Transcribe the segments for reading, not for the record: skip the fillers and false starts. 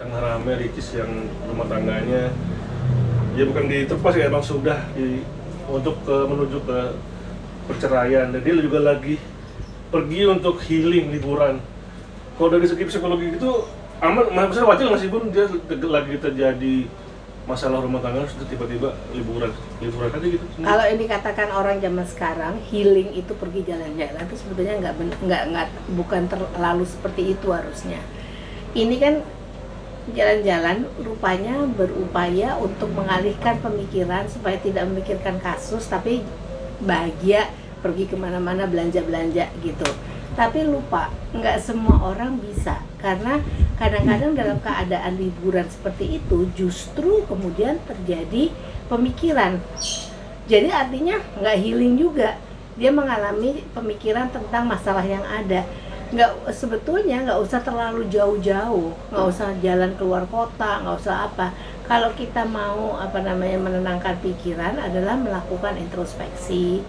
tengah rame Ricis yang rumah tangganya ya bukan diterpas ya, emang sudah untuk menuju ke perceraian, dan dia juga lagi pergi untuk healing, liburan. Kalau dari segi psikologi itu aman, maksudnya wajar nggak sih Bun, dia lagi terjadi masalah rumah tangga sudah tiba-tiba liburan aja gitu? Kalau yang dikatakan orang zaman sekarang healing itu pergi jalan-jalan itu sebetulnya nggak bukan terlalu seperti itu harusnya. Ini kan jalan-jalan rupanya berupaya untuk mengalihkan pemikiran supaya tidak memikirkan kasus tapi bahagia pergi kemana-mana belanja-belanja gitu. Tapi lupa, nggak semua orang bisa, karena kadang-kadang dalam keadaan liburan seperti itu justru kemudian terjadi pemikiran. Jadi artinya nggak healing juga, dia mengalami pemikiran tentang masalah yang ada. Sebetulnya nggak usah terlalu jauh-jauh, nggak usah jalan keluar kota, nggak usah apa. Kalau kita mau menenangkan pikiran adalah melakukan introspeksi,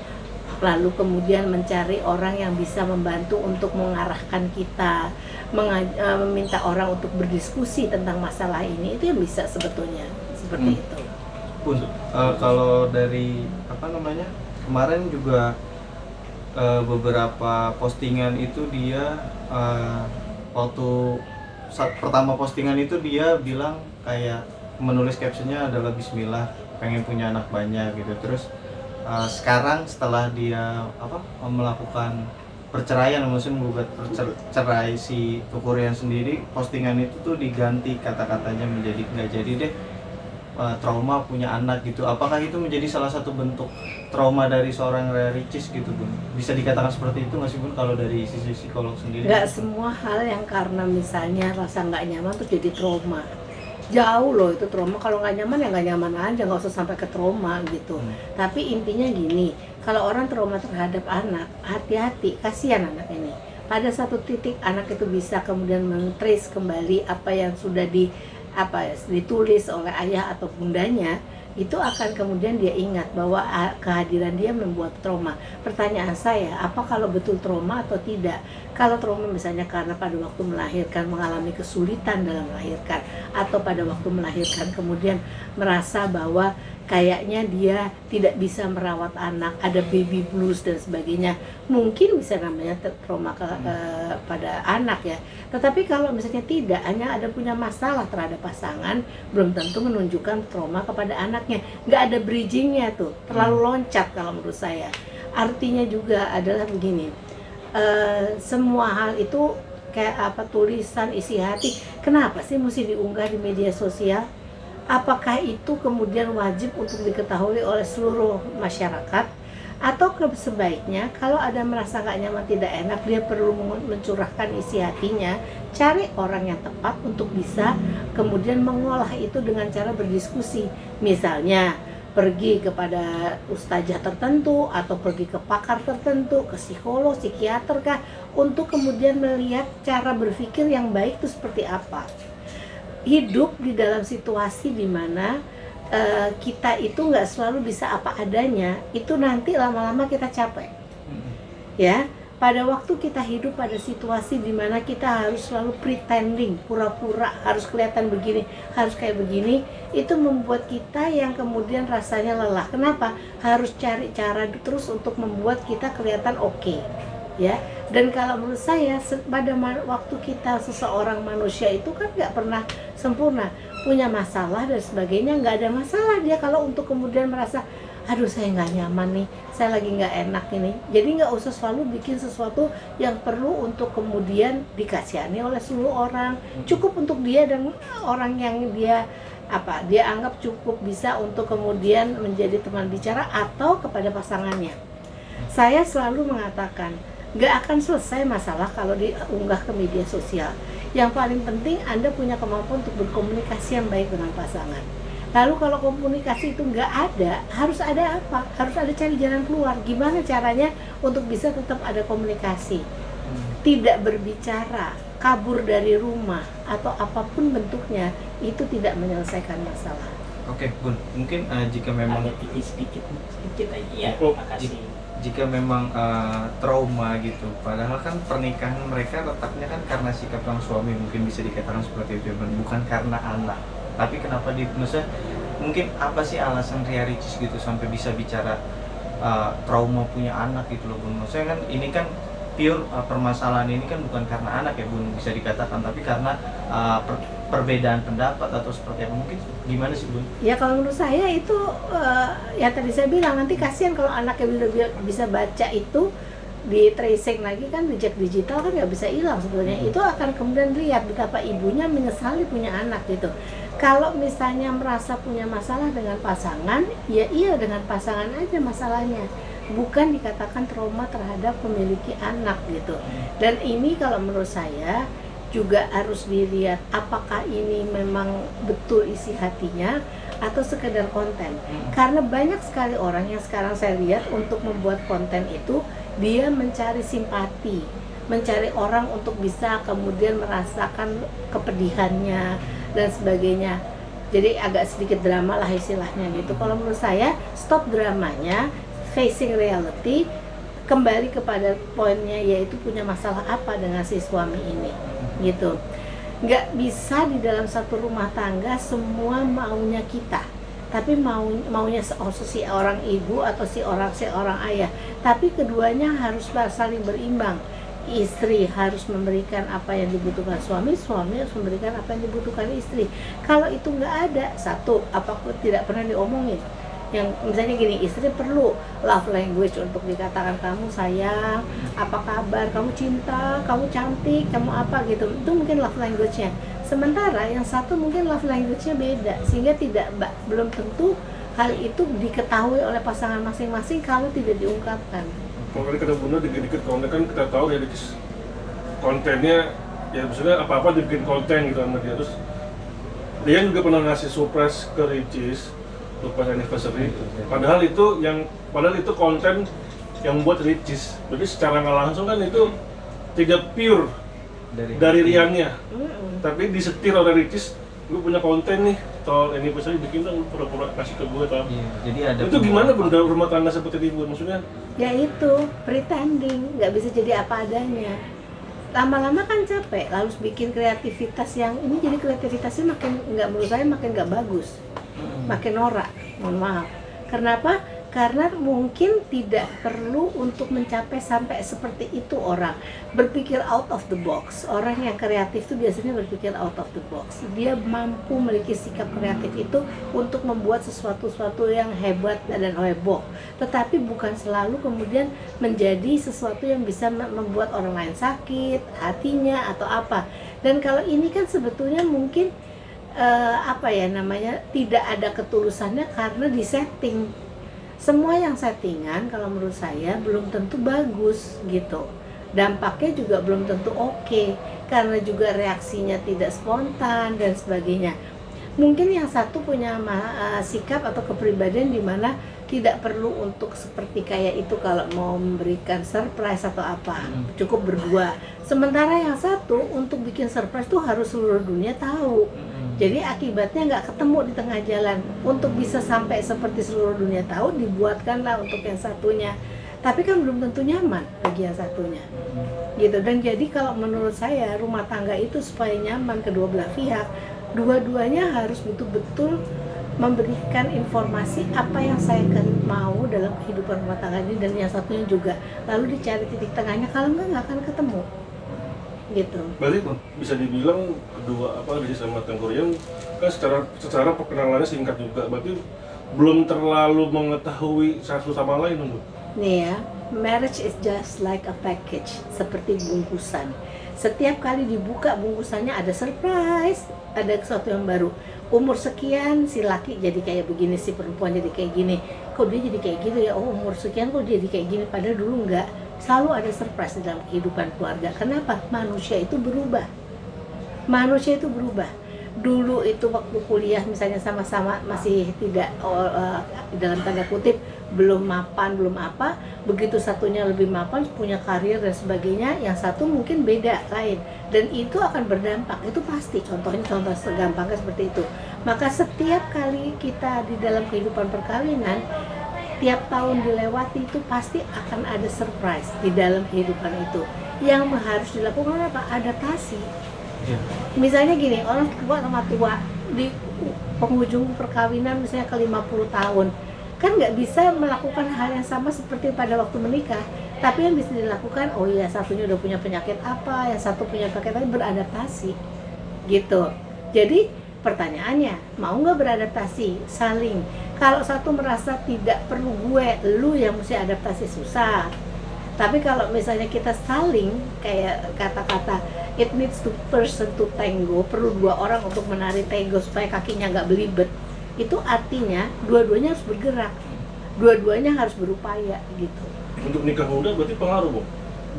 lalu kemudian mencari orang yang bisa membantu untuk mengarahkan kita, meminta orang untuk berdiskusi tentang masalah ini, itu yang bisa sebetulnya seperti itu. Bun, kalau dari kemarin juga beberapa postingan itu dia waktu saat pertama postingan itu dia bilang kayak menulis captionnya adalah Bismillah pengen punya anak banyak gitu. Terus sekarang setelah dia melakukan perceraian, maksudnya menggugat cerai si Tukurian sendiri, postingan itu tuh diganti kata-katanya menjadi nggak jadi deh, trauma punya anak gitu. Apakah itu menjadi salah satu bentuk trauma dari seorang Ricis gitu Bun? Bisa dikatakan seperti itu nggak sih Bun kalau dari sisi psikolog sendiri? Nggak semua hal yang karena misalnya rasa nggak nyaman terus jadi trauma. Jauh loh itu trauma. Kalau nggak nyaman ya nggak nyaman aja, nggak usah sampai ke trauma gitu. Tapi intinya gini, kalau orang trauma terhadap anak, hati-hati, kasihan anak ini. Pada satu titik anak itu bisa kemudian men-trace kembali apa yang sudah ditulis oleh ayah atau bundanya, itu akan kemudian dia ingat bahwa kehadiran dia membuat trauma. Pertanyaan saya, apa kalau betul trauma atau tidak? Kalau trauma misalnya karena pada waktu melahirkan mengalami kesulitan dalam melahirkan, atau pada waktu melahirkan kemudian merasa bahwa kayaknya dia tidak bisa merawat anak, ada baby blues dan sebagainya, mungkin bisa namanya trauma pada anak ya. Tetapi kalau misalnya tidak, hanya ada punya masalah terhadap pasangan, belum tentu menunjukkan trauma kepada anaknya. Nggak ada bridgingnya tuh, terlalu loncat kalau menurut saya. Artinya juga adalah begini, semua hal itu kayak tulisan isi hati, kenapa sih mesti diunggah di media sosial? Apakah itu kemudian wajib untuk diketahui oleh seluruh masyarakat? Atau sebaiknya kalau ada merasa gak nyaman, tidak enak, dia perlu mencurahkan isi hatinya, cari orang yang tepat untuk bisa kemudian mengolah itu dengan cara berdiskusi. Misalnya pergi kepada ustazah tertentu atau pergi ke pakar tertentu, ke psikolog, psikiater kah, untuk kemudian melihat cara berpikir yang baik itu seperti apa. Hidup di dalam situasi di mana kita itu nggak selalu bisa apa adanya, itu nanti lama-lama kita capek. Ya, pada waktu kita hidup pada situasi di mana kita harus selalu pretending, pura-pura harus kelihatan begini, harus kayak begini, itu membuat kita yang kemudian rasanya lelah. Kenapa? Harus cari cara terus untuk membuat kita kelihatan oke. Ya, dan kalau menurut saya pada waktu kita seseorang manusia itu kan nggak pernah sempurna, punya masalah dan sebagainya. Nggak ada masalah dia kalau untuk kemudian merasa aduh saya nggak nyaman nih, saya lagi nggak enak ini. Jadi nggak usah selalu bikin sesuatu yang perlu untuk kemudian dikasihani oleh seluruh orang. Cukup untuk dia dan orang yang dia anggap cukup bisa untuk kemudian menjadi teman bicara atau kepada pasangannya. Saya selalu mengatakan gak akan selesai masalah kalau diunggah ke media sosial. Yang paling penting Anda punya kemampuan untuk berkomunikasi yang baik dengan pasangan. Lalu kalau komunikasi itu nggak ada, harus ada apa? Harus ada cari jalan keluar. Gimana caranya untuk bisa tetap ada komunikasi? Tidak berbicara, kabur dari rumah, atau apapun bentuknya, itu tidak menyelesaikan masalah. Oke Bun, mungkin jika memang ada sedikit aja ya, Oh, makasih. jika memang trauma gitu, padahal kan pernikahan mereka letaknya kan karena sikap sang suami, mungkin bisa dikatakan seperti itu, bukan karena anak. Tapi kenapa maksudnya mungkin apa sih alasan Ria Ricis gitu sampai bisa bicara trauma punya anak gitu loh Bun? Maksudnya kan ini kan pure permasalahan ini kan bukan karena anak ya Bun, bisa dikatakan, tapi karena perbedaan pendapat atau seperti apa, mungkin gimana sih Bun? Ya kalau menurut saya itu ya tadi saya bilang, nanti kasihan kalau anaknya bisa baca itu, di tracing lagi kan, jejak digital kan nggak bisa hilang sebetulnya. Itu akan kemudian lihat betapa ibunya menyesali punya anak gitu. Kalau misalnya merasa punya masalah dengan pasangan, ya iya dengan pasangan aja masalahnya, bukan dikatakan trauma terhadap memiliki anak gitu. Dan ini kalau menurut saya juga harus dilihat apakah ini memang betul isi hatinya atau sekedar konten. Karena banyak sekali orang yang sekarang saya lihat untuk membuat konten itu, dia mencari simpati, mencari orang untuk bisa kemudian merasakan kepedihannya dan sebagainya. Jadi agak sedikit drama lah istilahnya gitu. Kalau menurut saya, stop dramanya, facing reality, kembali kepada poinnya, yaitu punya masalah apa dengan si suami ini gitu. Nggak bisa di dalam satu rumah tangga semua maunya kita, tapi maunya si orang ibu atau si orang ayah, tapi keduanya harus saling berimbang. Istri harus memberikan apa yang dibutuhkan suami harus memberikan apa yang dibutuhkan istri. Kalau itu nggak ada, satu, apapun tidak pernah diomongin. Yang misalnya gini, istri perlu love language untuk dikatakan kamu sayang, apa kabar, kamu cinta, kamu cantik, kamu apa gitu. Itu mungkin love language-nya. Sementara yang satu mungkin love language-nya beda, sehingga belum tentu hal itu diketahui oleh pasangan masing-masing kalau tidak diungkapkan. Kalau tadi kata Bunda dikit-dikit konten kan kita tahu ya, kontennya ya maksudnya apa-apa dibikin konten gitu sama dia. Terus dia juga pernah ngasih surprise ke Ricis untuk pas anniversary, padahal itu konten yang buat Ricis. Jadi secara nggak langsung kan itu tidak pure dari Riannya, tapi disetir oleh Ricis. Gue punya konten nih, tol anniversary bikin dong, pura-pura kasih ke gue tau. Iya, jadi ada itu gimana Bunda rumah tangga seperti itu maksudnya? Ya itu pretending, nggak bisa jadi apa adanya. Lama-lama kan capek, lalu bikin kreativitas yang ini, jadi kreativitasnya menurut saya makin nggak bagus, makin norak. Mohon maaf. Kenapa? Karena mungkin tidak perlu untuk mencapai sampai seperti itu orang. Berpikir out of the box. Orang yang kreatif itu biasanya berpikir out of the box. Dia mampu memiliki sikap kreatif itu untuk membuat sesuatu yang hebat dan heboh. Tetapi bukan selalu kemudian menjadi sesuatu yang bisa membuat orang lain sakit hatinya atau apa. Dan kalau ini kan sebetulnya mungkin tidak ada ketulusannya karena disetting. Semua yang settingan kalau menurut saya belum tentu bagus gitu. Dampaknya juga belum tentu oke, karena juga reaksinya tidak spontan dan sebagainya. Mungkin yang satu punya sikap atau kepribadian di mana tidak perlu untuk seperti kayak itu kalau mau memberikan surprise atau apa, cukup berdua. Sementara yang satu untuk bikin surprise tuh harus seluruh dunia tahu. Jadi akibatnya nggak ketemu di tengah jalan. Untuk bisa sampai seperti seluruh dunia tahu, dibuatkanlah untuk yang satunya. Tapi kan belum tentu nyaman bagi yang satunya. Gitu. Dan jadi kalau menurut saya rumah tangga itu supaya nyaman kedua belah pihak, dua-duanya harus betul-betul memberikan informasi apa yang saya mau dalam kehidupan rumah tangga ini, dan yang satunya juga. Lalu dicari titik tengahnya, kalau nggak akan ketemu. Gitu. Berarti bisa dibilang kedua Ricis sama Tengku Rian kan secara perkenalannya singkat juga, berarti belum terlalu mengetahui satu sama lain untuk. Nih ya, marriage is just like a package, seperti bungkusan. Setiap kali dibuka bungkusannya ada surprise, ada sesuatu yang baru. Umur sekian si laki jadi kayak begini, si perempuan jadi kayak gini. Kok dia jadi kayak gitu ya? Oh, umur sekian kok jadi kayak gini, padahal dulu enggak. Selalu ada surprise di dalam kehidupan keluarga. Kenapa? Manusia itu berubah. Dulu itu waktu kuliah misalnya sama-sama masih tidak dalam tanda kutip belum mapan, belum apa. Begitu satunya lebih mapan, punya karir dan sebagainya, yang satu mungkin beda lain. Dan itu akan berdampak, itu pasti. Contoh segampangnya seperti itu. Maka setiap kali kita di dalam kehidupan perkawinan, tiap tahun dilewati itu pasti akan ada surprise di dalam kehidupan itu. Yang harus dilakukan apa? Adaptasi. Iya. Misalnya gini, orang tua sama tua di penghujung perkawinan misalnya ke 50 tahun, kan nggak bisa melakukan hal yang sama seperti pada waktu menikah. Tapi yang bisa dilakukan, oh iya, satunya udah punya penyakit apa, yang satu punya penyakit apa, beradaptasi gitu. Jadi pertanyaannya, mau nggak beradaptasi? Saling. Kalau satu merasa tidak perlu gue, lu yang mesti adaptasi, susah. Tapi kalau misalnya kita saling, kayak kata-kata it needs to person to tango, perlu dua orang untuk menari tango supaya kakinya nggak belibet, itu artinya dua-duanya harus bergerak, dua-duanya harus berupaya gitu. Untuk nikah muda berarti pengaruh, Bu?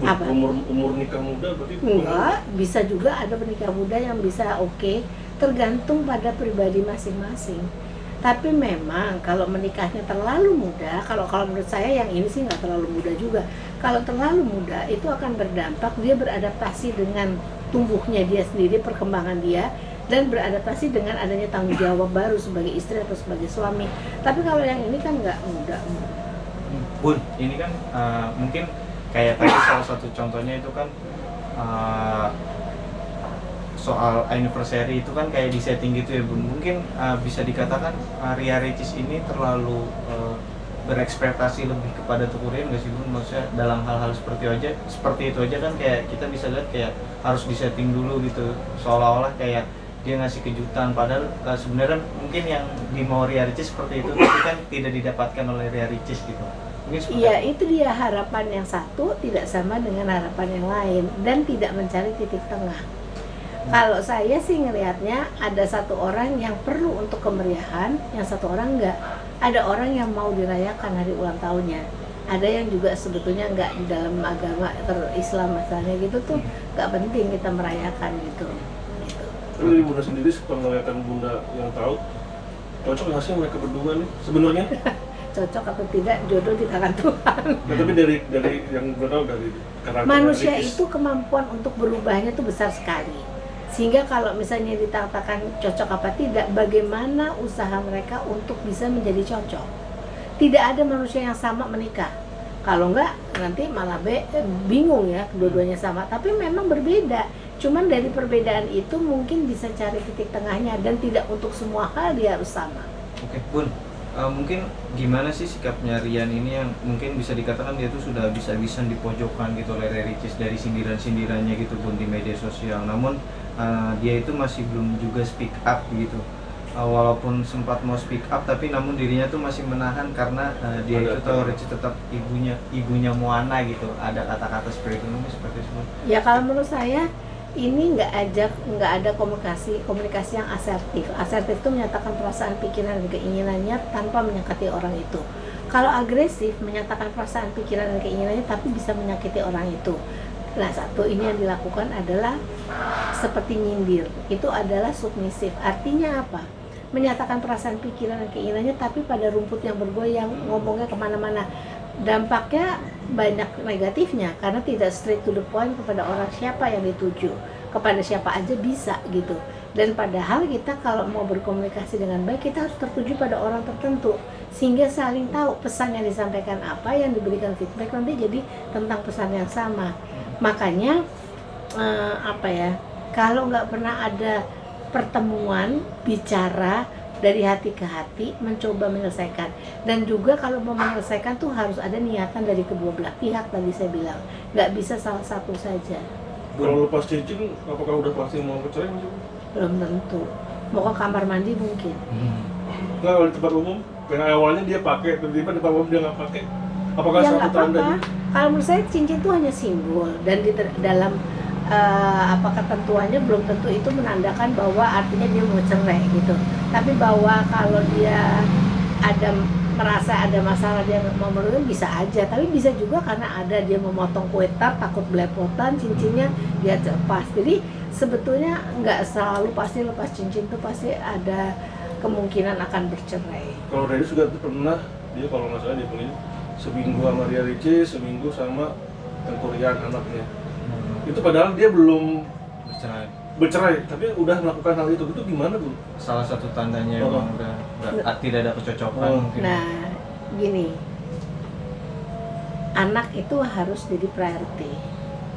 Apa? Umur nikah muda berarti pengaruh? Enggak, bisa juga ada penikah muda yang bisa oke, tergantung pada pribadi masing-masing. Tapi memang kalau menikahnya terlalu muda, kalau menurut saya yang ini sih nggak terlalu muda juga. Kalau terlalu muda itu akan berdampak, dia beradaptasi dengan tumbuhnya dia sendiri, perkembangan dia, dan beradaptasi dengan adanya tanggung jawab baru sebagai istri atau sebagai suami. Tapi kalau yang ini kan nggak muda. Bun, ini kan mungkin kayak tadi salah satu contohnya itu kan soal anniversary itu kan kayak di setting gitu ya Bun. Mungkin bisa dikatakan Ria Ricis ini terlalu berekspektasi lebih kepada Tukurian nggak sih Bun? Maksudnya dalam hal-hal seperti itu aja kan kayak kita bisa lihat kayak harus disetting dulu gitu, seolah-olah kayak dia ngasih kejutan, padahal sebenarnya mungkin yang dimau Ria Ricis seperti itu tapi kan tidak didapatkan oleh Ria Ricis gitu. Iya, itu dia, harapan yang satu tidak sama dengan harapan yang lain dan tidak mencari titik tengah. Kalau saya sih ngelihatnya ada satu orang yang perlu untuk kemeriahan, yang satu orang enggak. Ada orang yang mau dirayakan hari ulang tahunnya. Ada yang juga sebetulnya enggak, di dalam agama Islam misalnya gitu tuh enggak penting kita merayakan gitu. Tapi dari Bunda sendiri penglihatan Bunda yang tahu, cocok nggak sih mereka berdua nih sebenarnya? Cocok atau tidak, jodoh di tangan Tuhan. Nah, tapi dari yang gue tahu dari karakter Manusia Ricis, itu kemampuan untuk berubahnya itu besar sekali. Sehingga kalau misalnya dikatakan cocok apa tidak, bagaimana usaha mereka untuk bisa menjadi cocok. Tidak ada manusia yang sama menikah. Kalau enggak nanti malah bingung ya, kedua-duanya sama. Tapi memang berbeda. Cuman dari perbedaan itu mungkin bisa cari titik tengahnya, dan tidak untuk semua hal dia harus sama. Oke, Bun. Mungkin gimana sih sikapnya Rian ini yang mungkin bisa dikatakan dia tuh sudah bisa-bisan dipojokkan gitu oleh Ria Ricis dari sindiran-sindirannya gitu Bun di media sosial. Namun dia itu masih belum juga speak up gitu. Walaupun sempat mau speak up tapi namun dirinya tuh masih menahan karena dia itu tahu Ricis tetap ibunya Moana gitu. Ada kata-kata seperti itu, mungkin seperti itu. Ya kalau menurut saya ini nggak ada komunikasi yang asertif. Asertif itu menyatakan perasaan, pikiran, dan keinginannya tanpa menyakiti orang itu. Kalau agresif, menyatakan perasaan, pikiran, dan keinginannya tapi bisa menyakiti orang itu. Nah, satu ini yang dilakukan adalah seperti nyindir. Itu adalah submisif. Artinya apa? Menyatakan perasaan, pikiran, dan keinginannya tapi pada rumput yang bergoyang, ngomongnya kemana-mana. Dampaknya banyak negatifnya karena tidak straight to the point kepada orang siapa yang dituju, kepada siapa aja bisa gitu. Dan padahal kita kalau mau berkomunikasi dengan baik, kita harus tertuju pada orang tertentu sehingga saling tahu pesan yang disampaikan apa, yang diberikan feedback nanti jadi tentang pesan yang sama. Makanya kalau nggak pernah ada pertemuan bicara dari hati ke hati, mencoba menyelesaikan. Dan juga kalau mau menyelesaikan tuh harus ada niatan dari kedua belah pihak, tadi saya bilang. Nggak bisa salah satu saja. kalau lepas cincin, apakah udah pasti mau bercerai? Belum tentu. Mau ke kamar mandi mungkin. Nggak, kalau di tempat umum, yang awalnya dia pakai, tiba-tiba di tempat umum dia nggak pakai. Apakah Ya satu nggak tanda apa-apa. Kalau menurut saya cincin itu hanya simbol, dan di dalam ketentuannya belum tentu itu menandakan bahwa artinya dia mau cerai gitu. Tapi bahwa kalau dia merasa ada masalah, dia nggak mau menurutin, bisa aja. Tapi bisa juga karena ada dia memotong kue tart, takut belepotan, cincinnya dia lepas. Jadi sebetulnya nggak selalu pasti lepas cincin itu pasti ada kemungkinan akan bercerai. Kalau Ria juga pernah, dia kalau nggak salah dia punya seminggu sama Ria Ricis, seminggu sama Tengku Rian anaknya. Itu padahal dia belum bercerai, tapi udah melakukan hal itu gimana Bu? Salah satu tandanya emang udah tidak ada kecocokan. Oh. Mungkin. Nah, gini, anak itu harus jadi priority.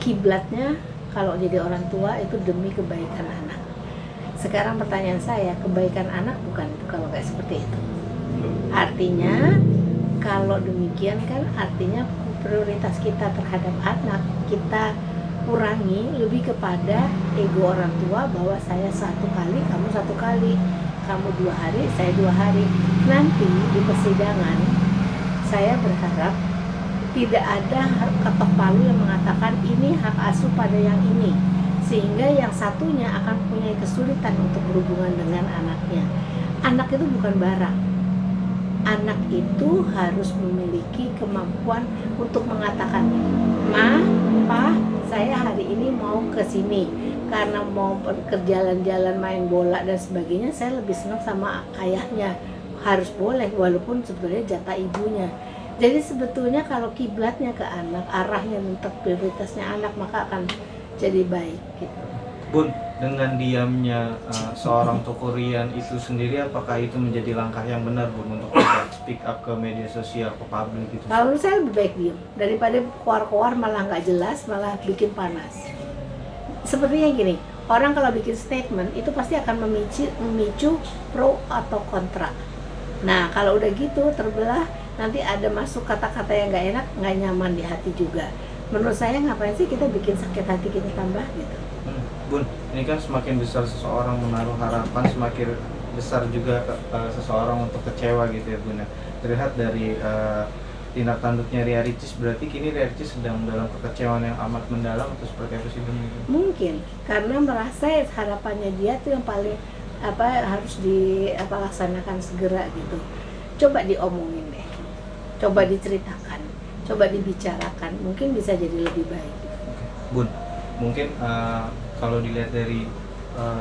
Kiblatnya kalau jadi orang tua itu demi kebaikan anak. Sekarang pertanyaan saya, kebaikan anak bukan itu kalau kayak seperti itu. Artinya kalau demikian kan artinya prioritas kita terhadap anak kita kurangi lebih kepada ego orang tua bahwa saya 1 kali, kamu 1 kali, kamu 2 hari, saya 2 hari. Nanti di persidangan saya berharap tidak ada ketok palu yang mengatakan ini hak asuh pada yang ini, sehingga yang satunya akan punya kesulitan untuk berhubungan dengan anaknya. Anak itu bukan barang. Anak itu harus memiliki kemampuan untuk mengatakan, Ma, Pa, saya hari ini mau ke sini karena mau ke jalan-jalan main bola dan sebagainya. Saya lebih senang sama ayahnya. Harus boleh, walaupun sebetulnya jatah ibunya. Jadi sebetulnya kalau kiblatnya ke anak, arahnya untuk prioritasnya anak, maka akan jadi baik gitu. Bun, dengan diamnya seorang Tokorian itu sendiri, apakah itu menjadi langkah yang benar, Bun, untuk kita speak up ke media sosial, ke publik gitu? Kalau menurut saya lebih baik diem daripada keluar-keluar malah nggak jelas, malah bikin panas. Sepertinya gini, orang kalau bikin statement itu pasti akan memicu pro atau kontra. Nah kalau udah gitu terbelah, nanti ada masuk kata-kata yang nggak enak, nggak nyaman di hati juga. Menurut saya ngapain sih kita bikin sakit hati kita tambah gitu. Bun, ini kan semakin besar seseorang menaruh harapan, semakin besar juga seseorang untuk kecewa gitu ya, Bun. Terlihat dari tindak tanduknya Ria Ricis, berarti kini Ria Ricis sedang dalam kekecewaan yang amat mendalam atau seperti apa sih, Bun? Mungkin karena merasa harapannya dia tuh yang paling harus laksanakan segera gitu. Coba diomongin deh, coba diceritakan, coba dibicarakan, mungkin bisa jadi lebih baik. Bun, mungkin kalau dilihat dari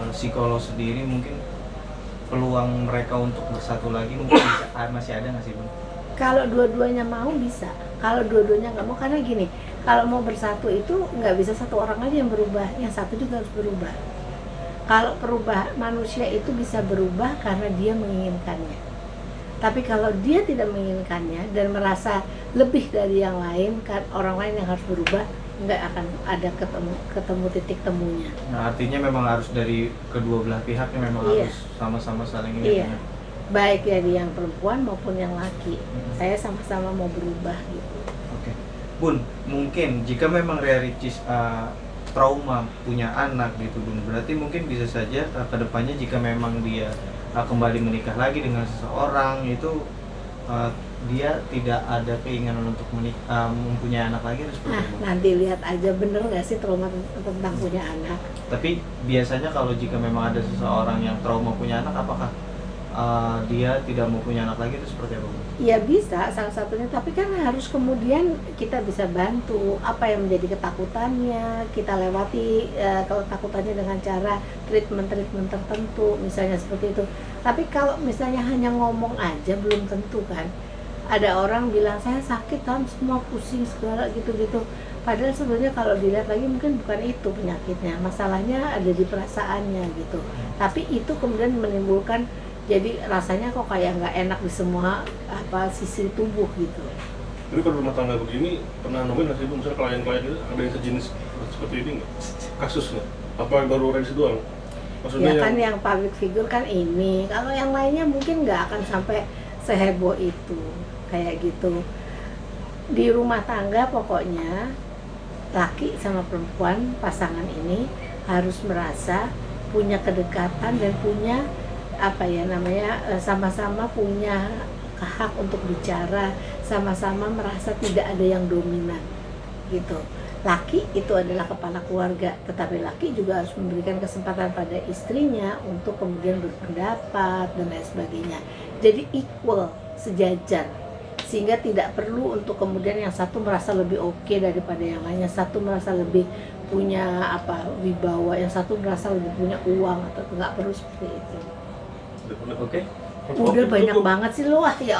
psikolog sendiri, mungkin peluang mereka untuk bersatu lagi mungkin masih ada nggak sih, Bun? Kalau dua-duanya mau bisa, kalau dua-duanya nggak mau, karena gini, kalau mau bersatu itu nggak bisa satu orang aja yang berubah, yang satu juga harus berubah. Kalau manusia itu bisa berubah karena dia menginginkannya. Tapi kalau dia tidak menginginkannya dan merasa lebih dari yang lain, kan orang lain yang harus berubah, nggak akan ada ketemu titik temunya. Nah, artinya memang harus dari kedua belah pihaknya memang harus sama-sama saling ini. Iya. Baik dari yang perempuan maupun yang laki. Saya sama-sama mau berubah gitu. Oke. Bun, mungkin jika memang Ria Ricis trauma punya anak gitu, Bun, berarti mungkin bisa saja kedepannya jika memang dia kembali menikah lagi dengan seseorang itu dia tidak ada keinginan untuk mempunyai anak lagi, seperti itu. Nanti lihat aja bener nggak sih trauma tentang punya anak. Tapi biasanya kalau jika memang ada seseorang yang trauma punya anak, apakah dia tidak mau punya anak lagi, itu seperti apa? Ya bisa salah satunya, tapi kan harus kemudian kita bisa bantu apa yang menjadi ketakutannya, kita lewati ketakutannya dengan cara treatment tertentu misalnya seperti itu. Tapi kalau misalnya hanya ngomong aja belum tentu kan. Ada orang bilang saya sakit kan, semua pusing segala gitu-gitu, padahal sebenarnya kalau dilihat lagi mungkin bukan itu penyakitnya, masalahnya ada di perasaannya gitu. Tapi itu kemudian menimbulkan jadi rasanya kok kayak nggak enak di semua sisi tubuh gitu. Jadi kalau rumah tangga begini pernah nemuin nggak sih, Bu, misalnya klien-klien itu ada yang sejenis seperti ini nggak? Kasusnya? Apa yang baru Ria doang? Maksudnya Ya kan yang public figure kan ini, kalau yang lainnya mungkin nggak akan sampai seheboh itu kayak gitu. Di rumah tangga pokoknya laki sama perempuan pasangan ini harus merasa punya kedekatan dan punya sama-sama punya hak untuk bicara, sama-sama merasa tidak ada yang dominan gitu. Laki itu adalah kepala keluarga, tetapi laki juga harus memberikan kesempatan pada istrinya untuk kemudian berpendapat dan lain sebagainya. Jadi equal, sejajar, sehingga tidak perlu untuk kemudian yang satu merasa lebih oke daripada yang lainnya, satu merasa lebih punya wibawa, yang satu merasa lebih punya uang, atau nggak perlu seperti itu. Oke. Udah banyak banget sih lo, ya